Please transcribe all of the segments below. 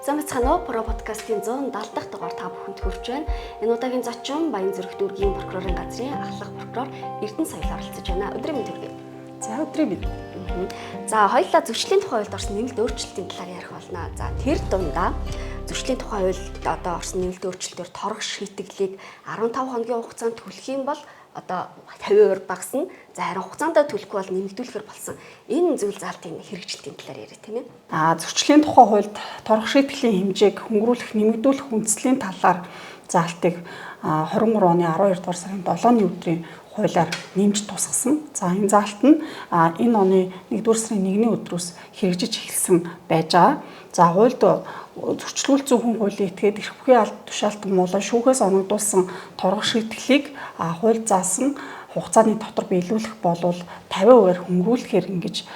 Замцхано про подкастын 170 дахь дугаар та бүхэнд хүрч байна. Энэ удаагийн зочин Баянзүрх дүүргийн прокурорын газрын ахлах прокурор Эрдэнэ Соёл оролцож байна. Өдрийн мэнд хүргэе. За өдрийн мэнд. За хоёулаа зөрчлийн тухай хуульд орсон нэмэлт өөрчлөлтийн талаар ярих болно. За тэр дундаа зөрчлийн тухай хуульд одоо орсон нэмэлт өөрчлөлтөөр торгох шийтгэлийг 15 хоногийн хугацаанд төлөх юм бол одоо 50% багасна. За харин хугацаанд төлөхгүй бол нэмэгдүүлэхээр болсон. Энэ зүйл заалтын хэрэгжилтийн талаар яриа тийм ээ. Зөрчлийн тухай хуульд торгох шийтгэлийн хэмжээг хөнгөрүүлэх, нэмэгдүүлэх үндслийн талаар заалтыг 23 оны 12 дугаар сарын 7-ны өдрийн хуулиар нэмж тусгасан. За энэ заалт нь энэ оны 1-р сарын 1-ний өдрөөс хэрэгжиж эхэлсэн байж байгаа. За хуульд зөрчлүүлэлт зөвхөн хуулийн этгээд эрх бүхий албан тушаалтан болон шүүхээс оногдуулсан торгох шийтгэлийг хууль заасан хугацааны дотор биелүүлэх болвол 50% хөнгөрүүлэхээр ингэж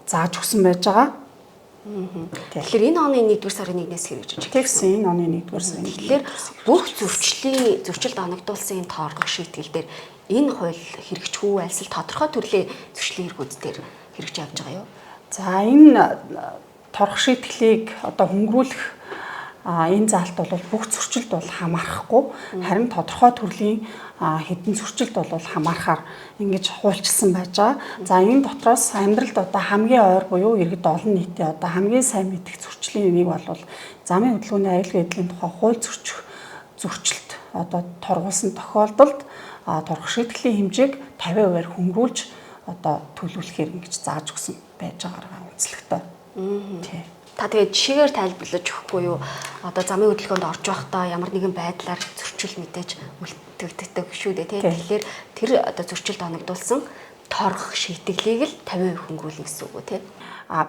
зааж өгсөн байж байгаа. Тэгэхээр энэ оны 1-р сарын 1-ээс хэрэгжиж тэгсэн энэ оны 1-р сарын. Тэгэхээр бүх зөрчилд оногдуулсан энэ торгох шийтгэл дээр энэ хууль хэрэгжихгүй альсэл тодорхой төрлийн зөрчлийн эргүүд дээр хэрэгж явж байгаа юу? За энэ торгох шийтгэлийг одоо хөнгөрүүлэх энэ заалт бол бүх зөрчилд бол хамаарахгүй, харин тодорхой төрлийн хэдэн зөрчилд бол хамаарахаар ингэж хуульчилсан байж байгаа. За энэ дотроос амьдралд одоо хамгийн ойр буюу иргэд олон нийтийн одоо хамгийн сайн мэдих зөрчлийн нэг бол замын хөдөлгөөний аюулгүй байдлын тухай хууль зөрчилт одоо торгуулсан тохиолдолд торгох шийтгэлийн хэмжээг 50% хөнгөрүүлж одоо төлөвлөхөр ингэж зааж өгсөн байж байгаагаа үнэлэхтэй. Тий. Та тэгээд жишээгээр тайлбарлаж өгөхгүй юу? Одоо замын хөдөлгөөнд орж байхдаа ямар нэгэн байдлаар зөрчил мэдээж үлдэгддэг шүү дээ, тий. Тэгэхээр тэр одоо зөрчилд оногдуулсан торгох шийтгэлийг л 50% хөнгөрүүлнэ гэсэн үг үү, тий.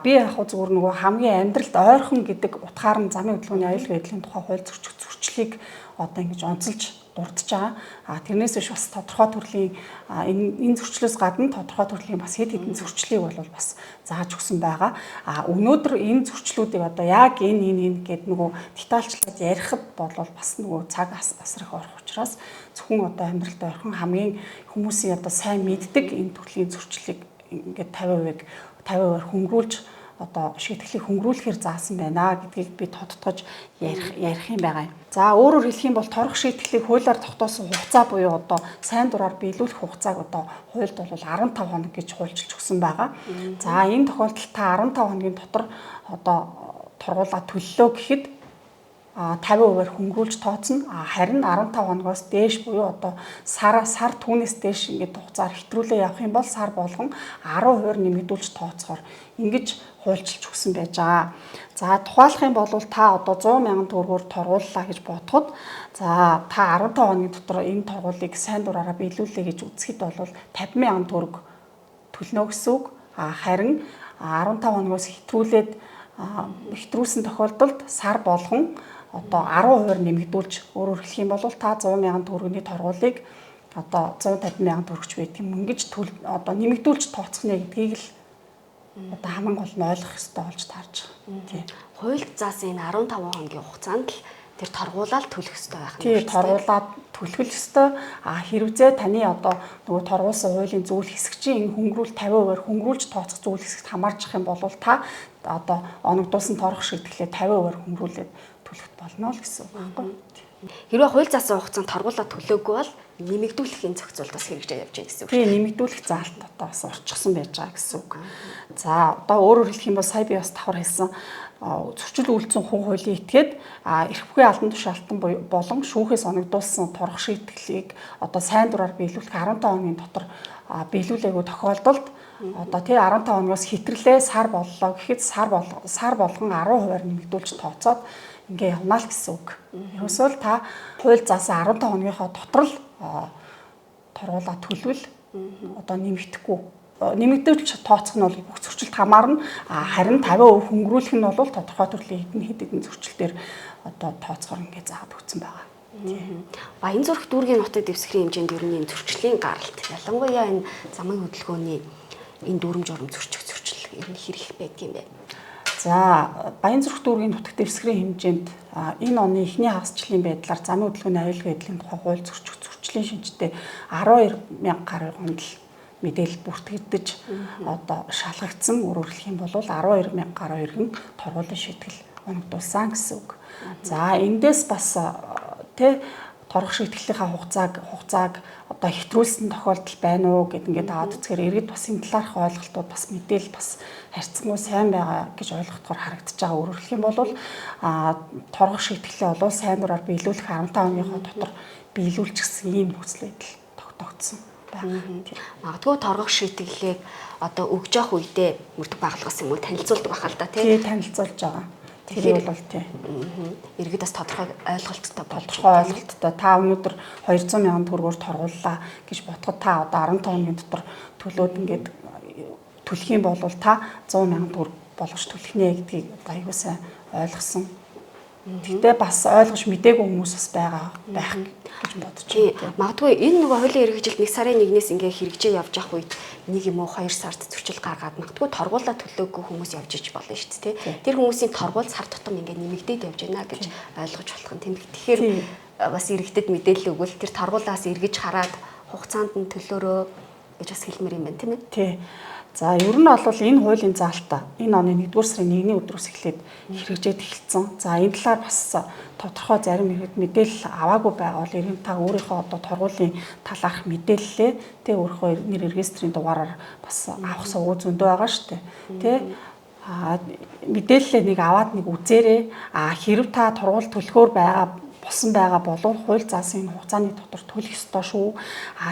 Би яг зүгээр нөгөө хамгийн амьдралд ойрхон гэдэг утгаар нь замын хөдөлгөөний аюулгүй байдлын тухай хууль зөрчлийг одоо ингэж онцолж дурдж байгаа. Тэрнээс биш бас тодорхой төрлийн энэ зөрчлөөс гадна тодорхой төрлийн бас хэд хэдэн зөрчлийг бол бас зааж өгсөн байгаа. Өнөөдөр энэ зөрчлүүдийг одоо яг энэ гэдэг нөгөө детальчлаад ярихад бол бас нөгөө цаг асрах орох учраас зөвхөн одоо амьдралд ойрхон хамгийн хүмүүсийн одоо сайн мэддэг энэ төрлийн зөрчлийг ингээд 50% хөнгөрүүлж одоо шийтгэлийг хөнгөрүүлэхээр заасан байна гэдгийг би тодтогч ярих юм байгаа юм. За өөрөөр хэлэх юм бол торгох шийтгэлийг хуулиар тогтоосон хугацаа буюу одоо сайн дураар биелүүлэх хугацааг одоо хуульд бол 15 хоног гэж хуульчилж өгсөн байгаа. За энэ тохиолдолд та 15 хоногийн дотор одоо торгуулаа төллөө гэхэд 50% хөнгөрүүлж тооцно. Харин 15 хоногоос дээш буюу одоо сар түүнээс дээш ингээд хугацаар хэтрүүлээ явах юм бол сар болгон 10% нэмэгдүүлж тооцохоор ингэж хуульчилж өгсөн байж байгаа. За тухайлах юм бол та одоо 100 мянган төгрөгөөр торгууллаа гэж бодоход за та 15 хоногийн дотор энэ торгуулийг сайн дураараа биелүүлээ гэж үзэхэд бол 50 мянган төгрөг төлнө гэсэн үг. Харин 15 хоногоос хэтрүүлсэн тохиолдолд сар болгон одоо 10% нэмэгдүүлж өөрөөр хэлэх юм бол та 100 мянган төгрөгийн торгуулийг одоо 150 мянган төгрөгч байдаг юм ингэж одоо нэмэгдүүлж тооцох нэ гэдгийг л одоо хамгийн гол нь ойлгох хэрэгтэй болж таарж байгаа. Тийм. Хуульд заасан энэ 15 хоногийн хугацаанд л тэр торгуулаад төлөх хэрэгтэй байх нь. Тийм, торгуулаад төлөх л ёстой. Хэрвээ таны одоо нөгөө торгуулсан хуулийн зүйл хэсэгчийн энэ хөнгөрүүл 50% хөнгөрүүлж тооцох зүйл хэсэгт хамаарчих юм бол та одоо оногдуулсан торгох шийтгэлээ 50% хөнгөрүүлээд төлөхт болно л гэсэн үг байхгүй. Хэрвээ хууль заасан хугацаанд торгуулаад төлөөгүй бол нэмэгдүүлэхийн зохицуултаас хэрэгжиж явж байгаа гэсэн үг. Тийм, нэмэгдүүлэх заалт одоо бас орчихсон байж байгаа гэсэн үг. За одоо өөрөөр хэлэх юм бол сая би бас давхар хэлсэн зөрчил үйлдсэн хүн хуулийн этгээд эрх бүхий албан тушаалтан болон шүүхээс оногдуулсан торгох шийтгэлийг одоо сайн дураар биелүүлэх 15 хоногийн дотор биелүүлээгүй тохиолдолд одоо тий 15 хоногоос хэтрэлээ сар боллоо гэхэд сар болгон 10% нэмэгдүүлж тооцоод ингээ явна л гэсэн үг. Ерөөсөө та хууль заасан 15 хоногийнхоо дотор л торгуулаа төлвөл одоо нэмэгдүүлж тооцох нь бол бүх зөрчилд хамаарна. Харин 50% хөнгөрүүлэх нь бол тодорхой төрлийн хэдэн зөрчилдөр одоо тооцохоор ингээ заагаад өгсөн байгаа. Баянзүрх дүүргийн нутаг дэвсгэрийн хэмжээнд ер нь зөрчлийн гаралт ялангуяа энэ замын хөдөлгөөний энэ дүрм журм зөрчил ер нь хэрэг байдаг юм бэ? За Баянзүрх дүүргийн нутаг дэвсгэрийн хэмжээнд энэ оны эхний хагасчлалын байдлаар замын хөдөлгөөний аюулгүй байдлын тухай хууль зөрчлийн шинжтэй 12,000 гаруй гондол мэдээлэл бүртгэгдэж одоо шалгагдсан. Өөрөөр хэлэх юм бол 12,000 гаруй иргэн торгуулийн шийтгэл оногдуулсан гэсэн үг. За эндээс бас тэ торгох шийтгэлийнхаа хугацааг одоо хэтрүүлсэн тохиолдол байна уу гэд ингээд аваад үзэхээр иргэд бас энэ талаарх ойлголтууд бас мэдээлэл бас харьцангуй сайн байгаа гэж ойлгохдоор харагдаж байгаа. Өөрөөр хэлэх юм бол торгох шийтгэлээ бол сайн дураар биелүүлэх 15 хоногийн дотор биелүүлж гисэн ийм нөхцөл байдал тогтогдсон байна. Магадгүй торгох шийтгэлийг одоо өгж явах үедээ мөрдөх байгууллагаас юм уу танилцуулдаг бахал та тий танилцуулж байгаа. Тэр бол тий. Иргэд бас тодорхой ойлголттой ойлголттой. Та өнөөдөр 200 сая төгрөгөөр торгууллаа гэж бодоход та одоо 15 хоногийн дотор төлөөд ингээд төлөх юм бол та 100 сая төгрөг болгож төлөх нэ гэдгийг аягүй сайн ойлгосон. Гэтэ бас ойлгож мдээгүй хүмүүс бас байх гэж бодож байна. Магадгүй энэ нөгөө хуулийн хэрэгжилт 1 сарын 1-ээс ингээ хэрэгжээ явж явах үед 1 юм уу 2 сард зөрчил гаргаад магадгүй торгуулаа төлөөгүй хүмүүс явж иж болно шүү дээ. Тэр хүмүүсийн торгуул сар тутам ингээ нэмэгдээд явж байна гэж ойлгож болох юм. Тэгэхээр бас иргэдэд мэдээлэл өгвөл тэр торгуулаас эргэж хараад хугацаанд нь төлөөрөө гэж бас хэлмээр юм байна тийм ээ. Тий. За ер нь бол энэ хуулийн заалтаа энэ оны 1-р сарын 1-ний өдрөөс эхлээд хэрэгжээд эхэлсэн. За энэ талаар бас тодорхой зарим иргэд мэдээлэл аваагүй байгаа бол иргэн та өөрийнхөө одоо торгуулийн талаарх мэдээлэлээ тэ өөрийнхөө нэр регистрийн дугаараар бас авах сувгуу зөндөө байгаа шүү дээ. Тэ мэдээлэлээ нэг аваад нэг үзээрэй. Хэрв та торгуул төлөхөөр болсон байгаа бол хууль заасан энэ хугацааны дотор төлөх ёстой шүү.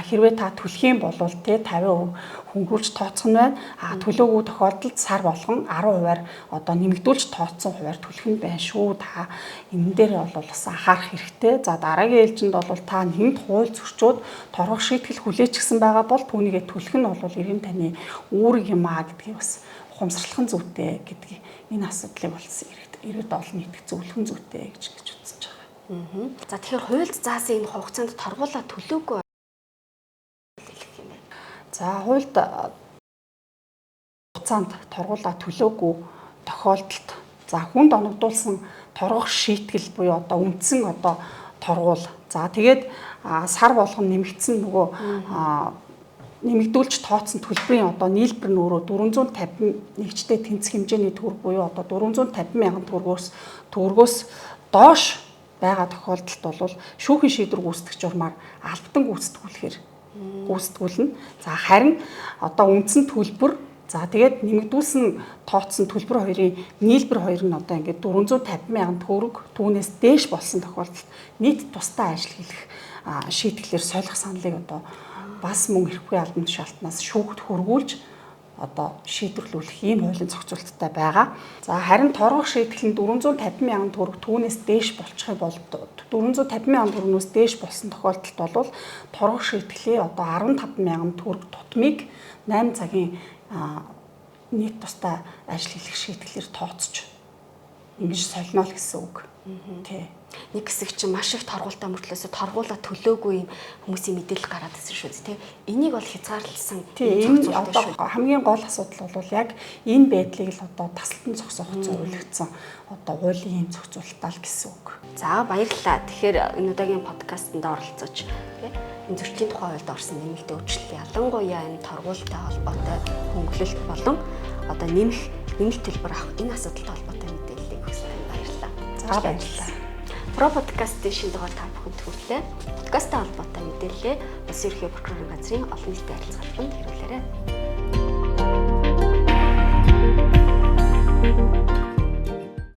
Хэрвээ та төлөх юм бол тэ 50% хөнгөрүүлж тооцох нь байна. Төлөөгүй тохиолдолд сар болгон 10%-аар одоо нэмэгдүүлж тооцсон хуваар төлөх нь байна шүү. Та энэ дээр бол бас анхаарах хэрэгтэй. За дараагийн ээлжинд бол та нэгэнт хууль зөрчөөд торгох шийтгэл хүлээчихсэн байгаа бол түүнийгээ төлөх нь бол иргэн таны үүрэг юм гэдгийг бас ухамсарлах нь зүйтэй гэдгийг энэ асуудлыг болсон иргэд олон нийтэд зөвлөх нь зүйтэй гэж үзэж байна. За тэгэхээр хуульд заасан энэ хугацаанд торгуулаа төлөөгүй За хуульд хугацаанд торгуулаа төлөөгүй тохиолдолд за хүнд оногдуулсан торгох шийтгэл буюу одоо үндсэн одоо торгуул. За тэгээд сар болгон нэмэгдсэн нөгөө нэмэгдүүлж тооцсон төлбөрийн одоо нийлбэр нь өөрөө 450 нэгжтэй тэнцэх хэмжээний төгрөг буюу одоо 450 мянган төгрөгөөс доош байгаа тохиолдолд бол шүүхийн шийдвэр гүйцэтгэх журмаар албатан гүйцэтгүүлнэ. За харин одоо үндсэн төлбөр за тэгээд нэмэгдүүлсэн тооцсон төлбөр хоёрын нийлбэр хоёр нь одоо ингээд 450 мянган төгрөг түүнээс дээш болсон тохиолдолд нийт тусдаа ажил хийх шийтгэлээр солих саналыг одоо бас мөн эрхгүй албан тушаалтнаас шүүгт хөргүүлж одоо шийдвэрлүүлэх ийм хуулийн зохицуулттай байгаа. За харин торгох шийтгэл нь 450 мянган төгрөг түүнээс дээш болчих юм бол 450 мянган төгрөгнөөс дээш болсон тохиолдолд бол торгох шийтгэлийн одоо 15 мянган төгрөг тутмыг 8 цагийн нийт тусдаа ажил хийх шийтгэлээр тооцож ингэж солино л гэсэн үг. Тий. Нэг хэсэг чинь маш их торгуултаа мөртлөөсөө торгуулаа төлөөгүй хүмүүсийн мэдээлэл гараад ирсэн шүү дээ. Энийг бол хязгаарлалсан. Энэ одоо хамгийн гол асуудал бол яг энэ байдлыг л одоо тасалтан зогсоох зориулагдсан одоо хуулийн зохицуулалтаа л гэсэн үг. За баярлалаа. Тэгэхээр энэ удаагийн подкастт оролцож энэ зөрчлийн тухай хуульд орсон нэмэлт өөрчлөлт ялангуяа энэ торгуултаа холбоотой хөнгөлөлт болон одоо нэмэлт төлбөр авах энэ асуудалтай холбоотой мэдээллийг өгсөн баярлалаа. За баярлалаа. Про подкастын шинэ дугаар та бүхэнд хүргэлээ. Подкасттай холбоотой мэдээлэл Улсын ерөнхий прокурорын газрын олон нийтийн харилцааны хэрүүлээрэй.